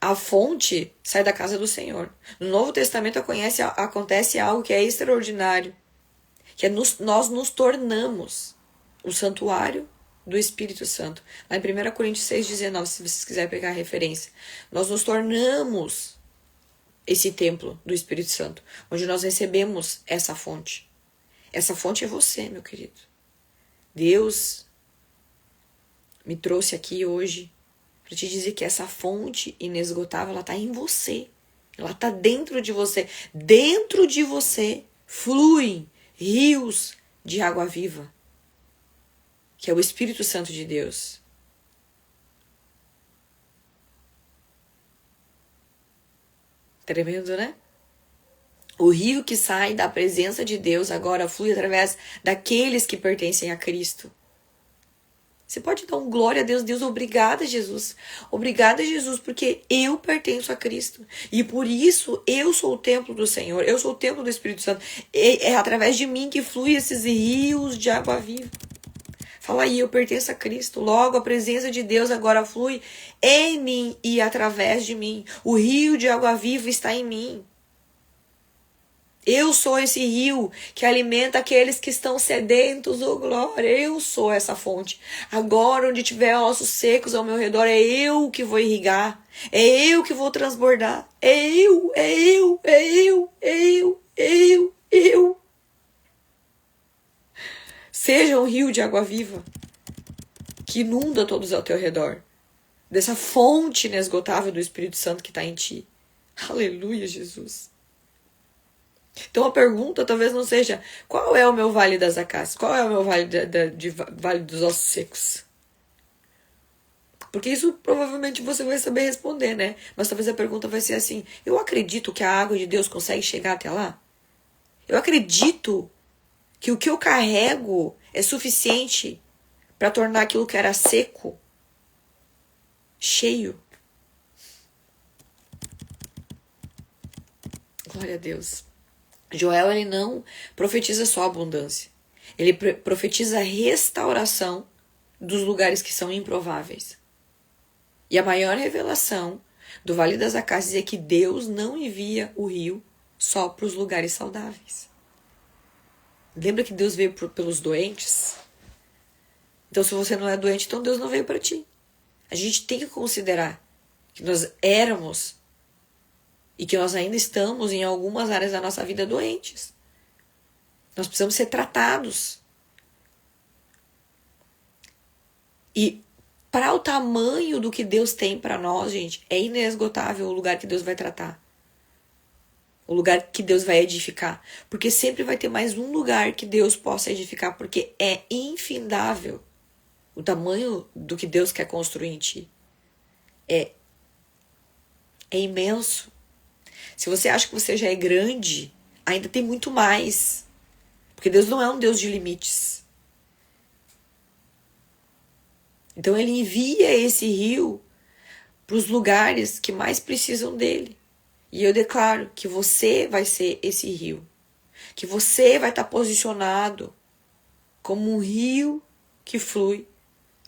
a fonte sai da casa do Senhor. No Novo Testamento acontece algo que é extraordinário. Que é nós nos tornamos o santuário do Espírito Santo. Lá em 1 Coríntios 6,19, se vocês quiserem pegar a referência. Nós nos tornamos esse templo do Espírito Santo, onde nós recebemos essa fonte. Essa fonte é você, meu querido. Deus me trouxe aqui hoje para te dizer que essa fonte inesgotável, ela está em você. Ela está dentro de você. Dentro de você fluem rios de água viva, que é o Espírito Santo de Deus. Tremendo, né? O rio que sai da presença de Deus agora flui através daqueles que pertencem a Cristo. Você pode dar um glória a Deus. Deus, obrigada, Jesus. Obrigada, Jesus, porque eu pertenço a Cristo. E por isso eu sou o templo do Senhor. Eu sou o templo do Espírito Santo. É através de mim que fluem esses rios de água viva. Fala aí, eu pertenço a Cristo. Logo, a presença de Deus agora flui em mim e através de mim. O rio de água viva está em mim. Eu sou esse rio que alimenta aqueles que estão sedentos, oh glória. Eu sou essa fonte. Agora, onde tiver ossos secos ao meu redor, é eu que vou irrigar. É eu que vou transbordar. É eu, é eu, é eu, é eu, é eu, é eu. Seja um rio de água viva que inunda todos ao teu redor. Dessa fonte inesgotável do Espírito Santo que está em ti. Aleluia, Jesus. Então a pergunta talvez não seja: qual é o meu vale das acácias? Qual é o meu vale, vale dos ossos secos? Porque isso provavelmente você vai saber responder, né? Mas talvez a pergunta vai ser assim: eu acredito que a água de Deus consegue chegar até lá? Eu acredito que o que eu carrego é suficiente para tornar aquilo que era seco cheio. Glória a Deus. Joel, ele não profetiza só abundância. Ele profetiza a restauração dos lugares que são improváveis. E a maior revelação do Vale das Acácias é que Deus não envia o rio só para os lugares saudáveis. Lembra que Deus veio pelos doentes? Então, se você não é doente, então Deus não veio para ti. A gente tem que considerar que nós éramos e que nós ainda estamos em algumas áreas da nossa vida doentes. Nós precisamos ser tratados. E para o tamanho do que Deus tem para nós, gente, é inesgotável o lugar que Deus vai tratar. O lugar que Deus vai edificar. Porque sempre vai ter mais um lugar que Deus possa edificar, porque é infindável o tamanho do que Deus quer construir em ti. É imenso. Se você acha que você já é grande, ainda tem muito mais. Porque Deus não é um Deus de limites. Então ele envia esse rio para os lugares que mais precisam dele. E eu declaro que você vai ser esse rio. Que você vai estar posicionado como um rio que flui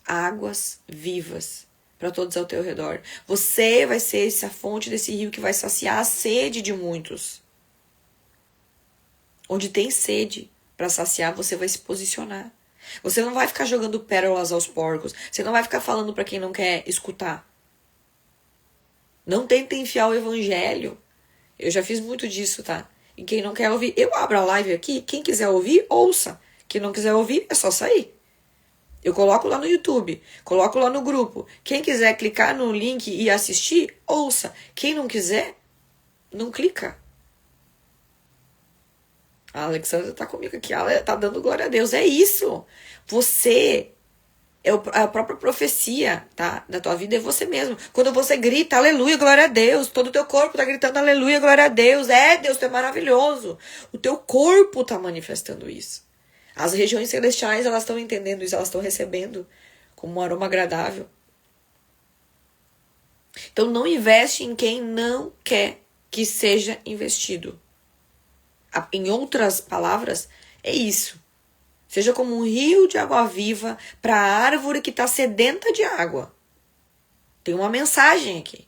águas vivas para todos ao teu redor. Você vai ser essa fonte desse rio que vai saciar a sede de muitos. Onde tem sede para saciar, você vai se posicionar. Você não vai ficar jogando pérolas aos porcos. Você não vai ficar falando para quem não quer escutar. Não tenta enfiar o evangelho. Eu já fiz muito disso, tá? E quem não quer ouvir, eu abro a live aqui. Quem quiser ouvir, ouça. Quem não quiser ouvir, é só sair. Eu coloco lá no YouTube, coloco lá no grupo. Quem quiser clicar no link e assistir, ouça. Quem não quiser, não clica. A Alexandra tá comigo aqui, ela tá dando glória a Deus. É isso. Você é a própria profecia, tá? Da tua vida é você mesmo. Quando você grita, aleluia, glória a Deus. Todo o teu corpo tá gritando, aleluia, glória a Deus. É, Deus, tu é maravilhoso. O teu corpo tá manifestando isso. As regiões celestiais, elas estão entendendo isso, elas estão recebendo como um aroma agradável. Então não investe em quem não quer que seja investido. Em outras palavras, é isso. Seja como um rio de água viva para a árvore que está sedenta de água. Tem uma mensagem aqui.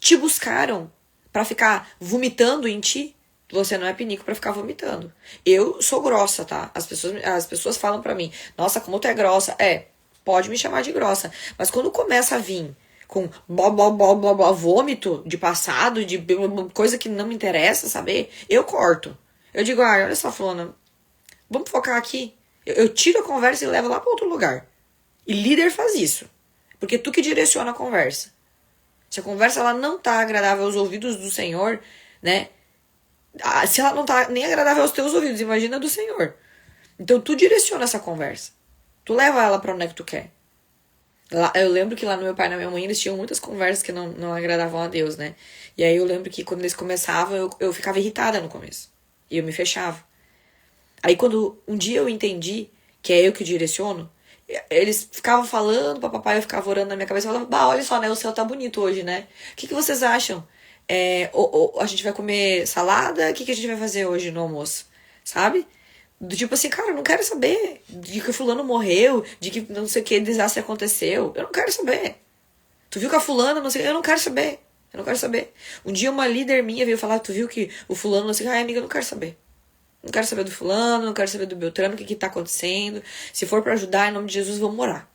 Te buscaram para ficar vomitando em ti. Você não é pinico para ficar vomitando. Eu sou grossa, tá? As pessoas falam para mim, nossa, como tu é grossa. É, pode me chamar de grossa. Mas quando começa a vir com vômito de passado, de coisa que não me interessa saber, eu corto. Eu digo, olha só, fulana, vamos focar aqui. Eu tiro a conversa e levo lá para outro lugar. E líder faz isso. Porque tu que direciona a conversa. Se a conversa ela não tá agradável aos ouvidos do Senhor, né? Se ela não tá nem agradável aos teus ouvidos, imagina do Senhor. Então tu direciona essa conversa. Tu leva ela pra onde é que tu quer. Eu lembro que lá no meu pai e na minha mãe eles tinham muitas conversas que não agradavam a Deus, né? E aí eu lembro que quando eles começavam, eu ficava irritada no começo. E eu me fechava. Aí quando um dia eu entendi que é eu que direciono, eles ficavam falando pra papai, eu ficava orando na minha cabeça e falava, olha só, né? O céu tá bonito hoje, né? O que vocês acham? A gente vai comer salada? O que a gente vai fazer hoje no almoço? Sabe? Do tipo assim, cara, eu não quero saber de que fulano morreu, de que não sei o que desastre aconteceu. Eu não quero saber. Tu viu que a fulana, não sei, eu não quero saber. Eu não quero saber. Um dia uma líder minha veio falar, tu viu que o fulano, não sei o que, amiga, eu não quero saber. Não quero saber do fulano, não quero saber do Beltrano, o que tá acontecendo. Se for pra ajudar, em nome de Jesus, vamos orar.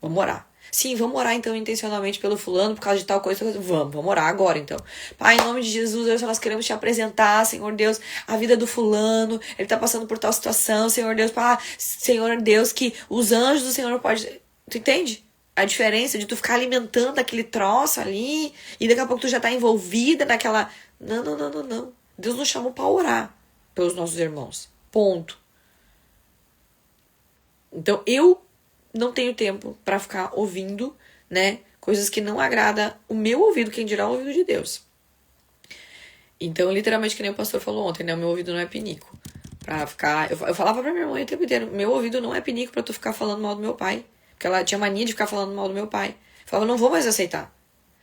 Vamos orar. Sim, vamos orar então intencionalmente pelo fulano, por causa de tal coisa. Vamos orar agora então. Pai, em nome de Jesus, nós queremos te apresentar, Senhor Deus, a vida do fulano. Ele tá passando por tal situação, Senhor Deus. Senhor Deus, que os anjos do Senhor podem... Tu entende? A diferença de tu ficar alimentando aquele troço ali e daqui a pouco tu já tá envolvida naquela... Não. Deus nos chamou pra orar pelos nossos irmãos. Ponto. Então, eu não tenho tempo para ficar ouvindo, né, coisas que não agrada o meu ouvido, quem dirá o ouvido de Deus. Então, literalmente, que nem o pastor falou ontem, né, o meu ouvido não é pinico. Pra ficar... Eu falava pra minha mãe o tempo inteiro, meu ouvido não é pinico pra tu ficar falando mal do meu pai. Porque ela tinha mania de ficar falando mal do meu pai. Eu falava, não vou mais aceitar.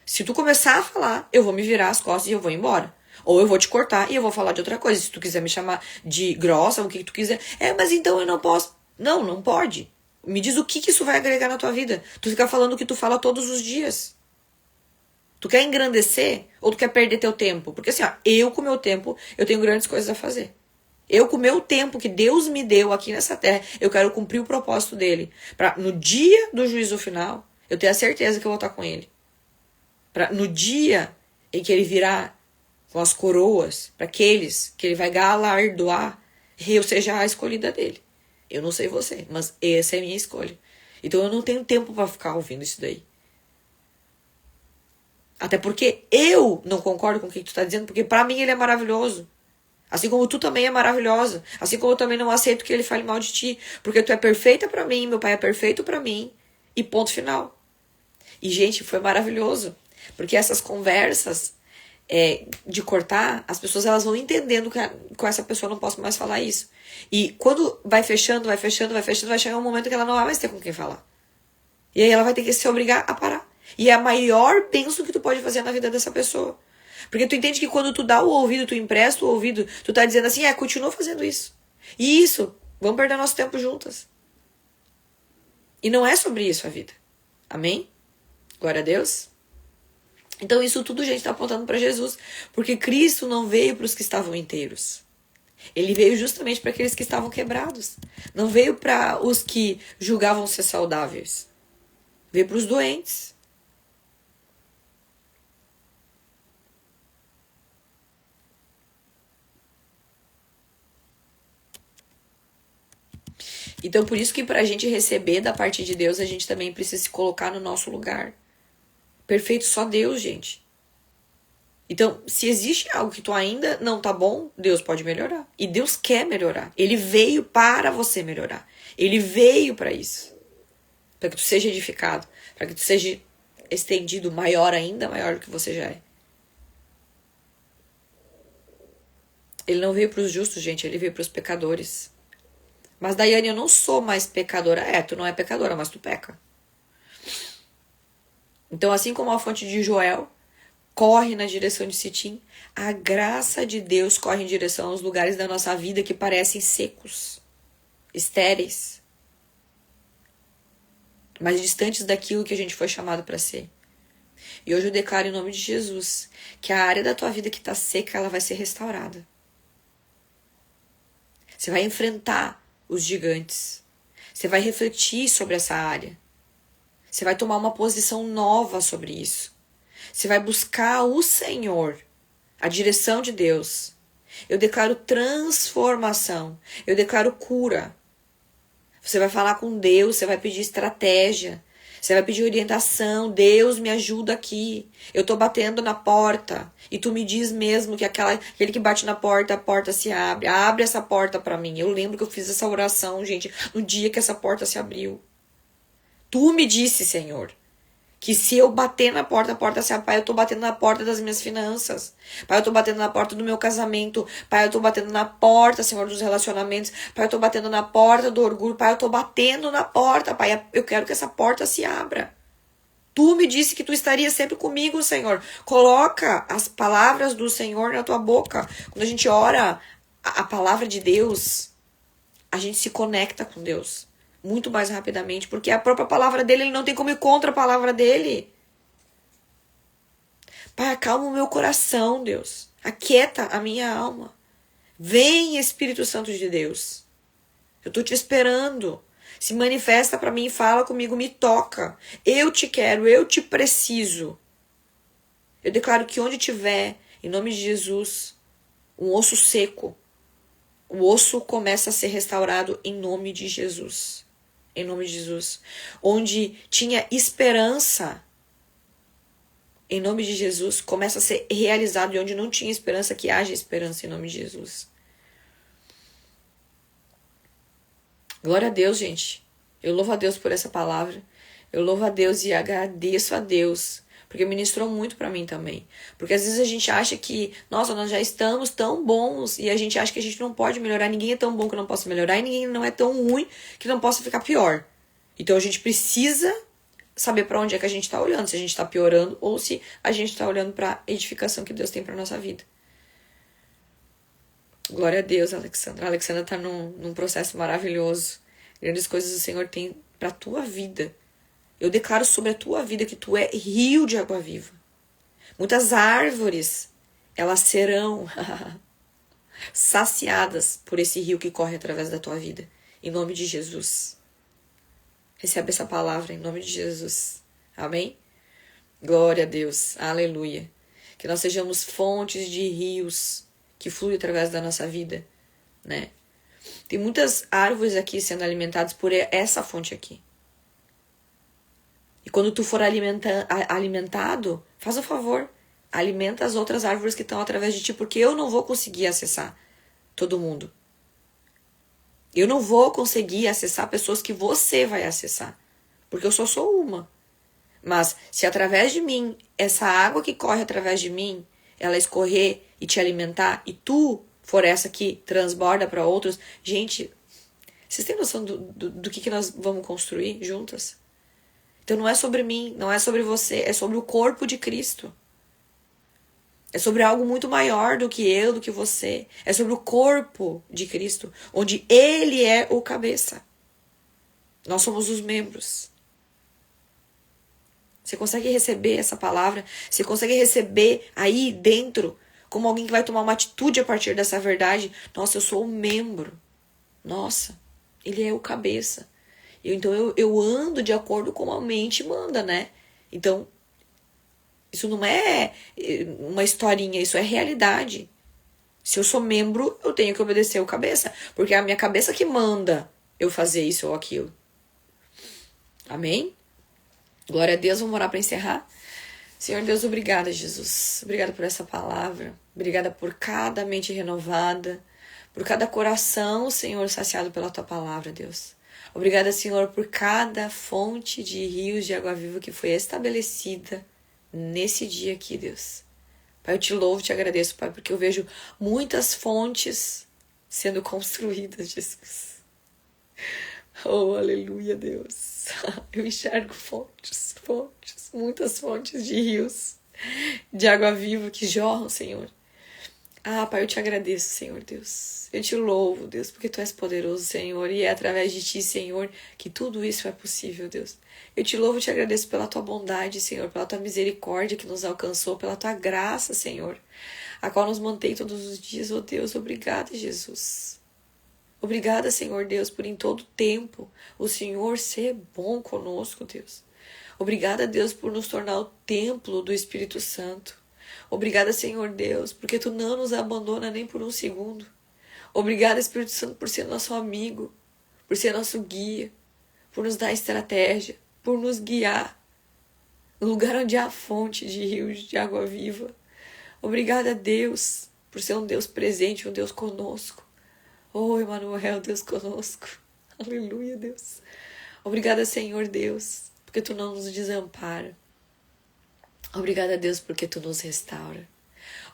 Se tu começar a falar, eu vou me virar as costas e eu vou embora. Ou eu vou te cortar e eu vou falar de outra coisa. Se tu quiser me chamar de grossa, o que tu quiser. Mas então eu não posso. Não pode. Me diz o que isso vai agregar na tua vida. Tu ficar falando o que tu fala todos os dias. Tu quer engrandecer ou tu quer perder teu tempo? Porque assim, eu com o meu tempo, eu tenho grandes coisas a fazer. Eu com o meu tempo que Deus me deu aqui nessa terra, eu quero cumprir o propósito dele. Pra no dia do juízo final, eu ter a certeza que eu vou estar com ele. Pra no dia em que ele virá com as coroas, para aqueles que ele vai galardoar, eu seja a escolhida dele. Eu não sei você, mas essa é a minha escolha. Então eu não tenho tempo para ficar ouvindo isso daí. Até porque eu não concordo com o que tu tá dizendo, porque para mim ele é maravilhoso. Assim como tu também é maravilhosa. Assim como eu também não aceito que ele fale mal de ti. Porque tu é perfeita para mim, meu pai é perfeito para mim. E ponto final. E, gente, foi maravilhoso. Porque essas conversas, de cortar, as pessoas elas vão entendendo que com essa pessoa eu não posso mais falar isso. E quando vai fechando, vai chegar um momento que ela não vai mais ter com quem falar. E aí ela vai ter que se obrigar a parar. E é a maior bênção que tu pode fazer na vida dessa pessoa. Porque tu entende que quando tu dá o ouvido, tu empresta o ouvido, tu tá dizendo assim, continua fazendo isso. E isso, vamos perder nosso tempo juntas. E não é sobre isso a vida. Amém? Glória a Deus. Então isso tudo, gente, tá apontando para Jesus. Porque Cristo não veio para os que estavam inteiros. Ele veio justamente para aqueles que estavam quebrados. Não veio para os que julgavam ser saudáveis. Veio para os doentes. Então, por isso que pra gente receber da parte de Deus, a gente também precisa se colocar no nosso lugar. Perfeito só Deus, gente. Então, se existe algo que tu ainda não tá bom, Deus pode melhorar. E Deus quer melhorar. Ele veio para você melhorar. Ele veio para isso. Para que tu seja edificado. Para que tu seja estendido maior ainda, maior do que você já é. Ele não veio para os justos, gente. Ele veio para os pecadores. Mas, Daiane, eu não sou mais pecadora. Tu não é pecadora, mas tu peca. Então, assim como a fonte de Joel corre na direção de Sitim, a graça de Deus corre em direção aos lugares da nossa vida que parecem secos, estéreis, mas distantes daquilo que a gente foi chamado para ser. E hoje eu declaro em nome de Jesus que a área da tua vida que está seca, ela vai ser restaurada. Você vai enfrentar os gigantes. Você vai refletir sobre essa área. Você vai tomar uma posição nova sobre isso. Você vai buscar o Senhor, a direção de Deus. Eu declaro transformação. Eu declaro cura. Você vai falar com Deus, você vai pedir estratégia. Você vai pedir orientação. Deus, me ajuda aqui. Eu tô batendo na porta. E tu me diz mesmo que aquele que bate na porta, a porta se abre. Abre essa porta pra mim. Eu lembro que eu fiz essa oração, gente, no dia que essa porta se abriu. Tu me disse, Senhor, que se eu bater na porta, a porta se abre. Pai, eu tô batendo na porta das minhas finanças. Pai, eu tô batendo na porta do meu casamento. Pai, eu tô batendo na porta, Senhor, dos relacionamentos. Pai, eu tô batendo na porta do orgulho. Pai, eu tô batendo na porta. Pai, eu quero que essa porta se abra. Tu me disse que tu estaria sempre comigo, Senhor. Coloca as palavras do Senhor na tua boca. Quando a gente ora a palavra de Deus, a gente se conecta com Deus muito mais rapidamente, porque a própria palavra dele, ele não tem como ir contra a palavra dele. Pai, acalma o meu coração, Deus. Aquieta a minha alma. Vem, Espírito Santo de Deus. Eu tô te esperando. Se manifesta para mim, fala comigo, me toca. Eu te quero, eu te preciso. Eu declaro que onde tiver, em nome de Jesus, um osso seco, o osso começa a ser restaurado em nome de Jesus. Em nome de Jesus. Onde tinha esperança, em nome de Jesus, começa a ser realizado. E onde não tinha esperança, que haja esperança em nome de Jesus. Glória a Deus, gente. Eu louvo a Deus por essa palavra. Eu louvo a Deus e agradeço a Deus, porque ministrou muito pra mim também. Porque às vezes a gente acha que, nossa, nós já estamos tão bons e a gente acha que a gente não pode melhorar. Ninguém é tão bom que não possa melhorar e ninguém não é tão ruim que não possa ficar pior. Então a gente precisa saber pra onde é que a gente tá olhando. Se a gente tá piorando ou se a gente tá olhando pra edificação que Deus tem pra nossa vida. Glória a Deus, Alexandra. A Alexandra tá num processo maravilhoso. Grandes coisas o Senhor tem pra tua vida. Eu declaro sobre a tua vida que tu é rio de água viva. Muitas árvores, elas serão saciadas por esse rio que corre através da tua vida. Em nome de Jesus. Recebe essa palavra em nome de Jesus. Amém? Glória a Deus. Aleluia. Que nós sejamos fontes de rios que fluem através da nossa vida, né? Tem muitas árvores aqui sendo alimentadas por essa fonte aqui. E quando tu for alimentado, faz o favor, alimenta as outras árvores que estão através de ti, porque eu não vou conseguir acessar todo mundo. Eu não vou conseguir acessar pessoas que você vai acessar, porque eu só sou uma. Mas se através de mim, essa água que corre através de mim, ela escorrer e te alimentar, e tu for essa que transborda para outros, gente, vocês têm noção do que nós vamos construir juntas? Então não é sobre mim, não é sobre você, é sobre o corpo de Cristo. É sobre algo muito maior do que eu, do que você. É sobre o corpo de Cristo, onde Ele é o cabeça. Nós somos os membros. Você consegue receber essa palavra? Você consegue receber aí dentro, como alguém que vai tomar uma atitude a partir dessa verdade? Nossa, eu sou um membro. Nossa, Ele é o cabeça. Então eu ando de acordo com a mente manda, né? Então, isso não é uma historinha, isso é realidade. Se eu sou membro, eu tenho que obedecer o cabeça, porque é a minha cabeça que manda eu fazer isso ou aquilo. Amém? Glória a Deus, vamos orar para encerrar. Senhor Deus, obrigada, Jesus. Obrigada por essa palavra. Obrigada por cada mente renovada, por cada coração, Senhor, saciado pela tua palavra, Deus. Obrigada, Senhor, por cada fonte de rios de água viva que foi estabelecida nesse dia aqui, Deus. Pai, eu te louvo, te agradeço, Pai, porque eu vejo muitas fontes sendo construídas, Jesus. Oh, aleluia, Deus. Eu enxergo fontes, muitas fontes de rios de água viva que jorram, Senhor. Ah, Pai, eu te agradeço, Senhor Deus. Eu te louvo, Deus, porque Tu és poderoso, Senhor, e é através de Ti, Senhor, que tudo isso é possível, Deus. Eu te louvo e te agradeço pela Tua bondade, Senhor, pela Tua misericórdia que nos alcançou, pela Tua graça, Senhor, a qual nos mantém todos os dias, oh Deus. Obrigada, Jesus. Obrigada, Senhor Deus, por em todo tempo o Senhor ser bom conosco, Deus. Obrigada, Deus, por nos tornar o templo do Espírito Santo. Obrigada, Senhor Deus, porque Tu não nos abandona nem por um segundo. Obrigada, Espírito Santo, por ser nosso amigo, por ser nosso guia, por nos dar estratégia, por nos guiar no lugar onde há fonte de rios de água viva. Obrigada, Deus, por ser um Deus presente, um Deus conosco. Oh, Emmanuel, Deus conosco. Aleluia, Deus. Obrigada, Senhor Deus, porque Tu não nos desampara. Obrigada, Deus, porque Tu nos restaura.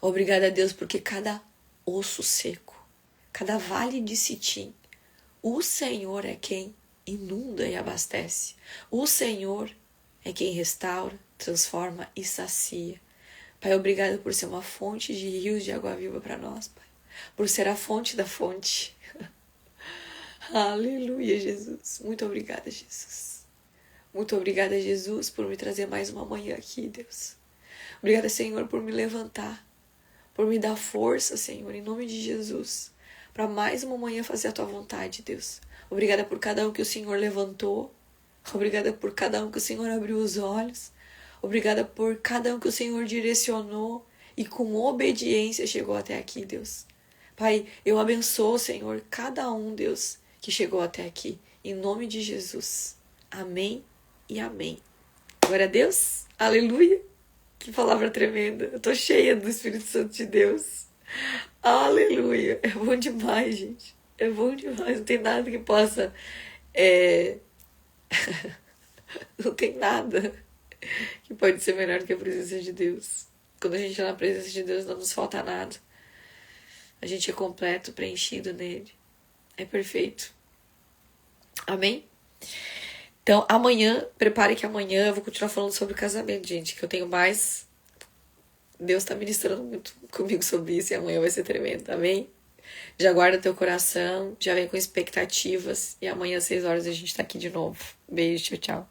Obrigada, Deus, porque cada osso seco, cada vale de cetim, o Senhor é quem inunda e abastece. O Senhor é quem restaura, transforma e sacia. Pai, obrigada por ser uma fonte de rios de água viva para nós, Pai. Por ser a fonte da fonte. Aleluia, Jesus. Muito obrigada, Jesus. Muito obrigada, Jesus, por me trazer mais uma manhã aqui, Deus. Obrigada, Senhor, por me levantar, por me dar força, Senhor, em nome de Jesus, para mais uma manhã fazer a Tua vontade, Deus. Obrigada por cada um que o Senhor levantou. Obrigada por cada um que o Senhor abriu os olhos. Obrigada por cada um que o Senhor direcionou e com obediência chegou até aqui, Deus. Pai, eu abençoo, Senhor, cada um, Deus, que chegou até aqui, em nome de Jesus. Amém e amém. Glória a Deus. Aleluia. Que palavra tremenda. Eu tô cheia do Espírito Santo de Deus. Aleluia. É bom demais, gente. É bom demais. Não tem nada que possa... Não tem nada que pode ser melhor do que a presença de Deus. Quando a gente está na presença de Deus, não nos falta nada. A gente é completo, preenchido nele. É perfeito. Amém? Então, amanhã, prepare que amanhã eu vou continuar falando sobre casamento, gente. Que eu tenho mais... Deus está ministrando muito comigo sobre isso e amanhã vai ser tremendo, amém? Já guarda teu coração, já vem com expectativas e amanhã às 6 horas a gente tá aqui de novo. Beijo, tchau, tchau.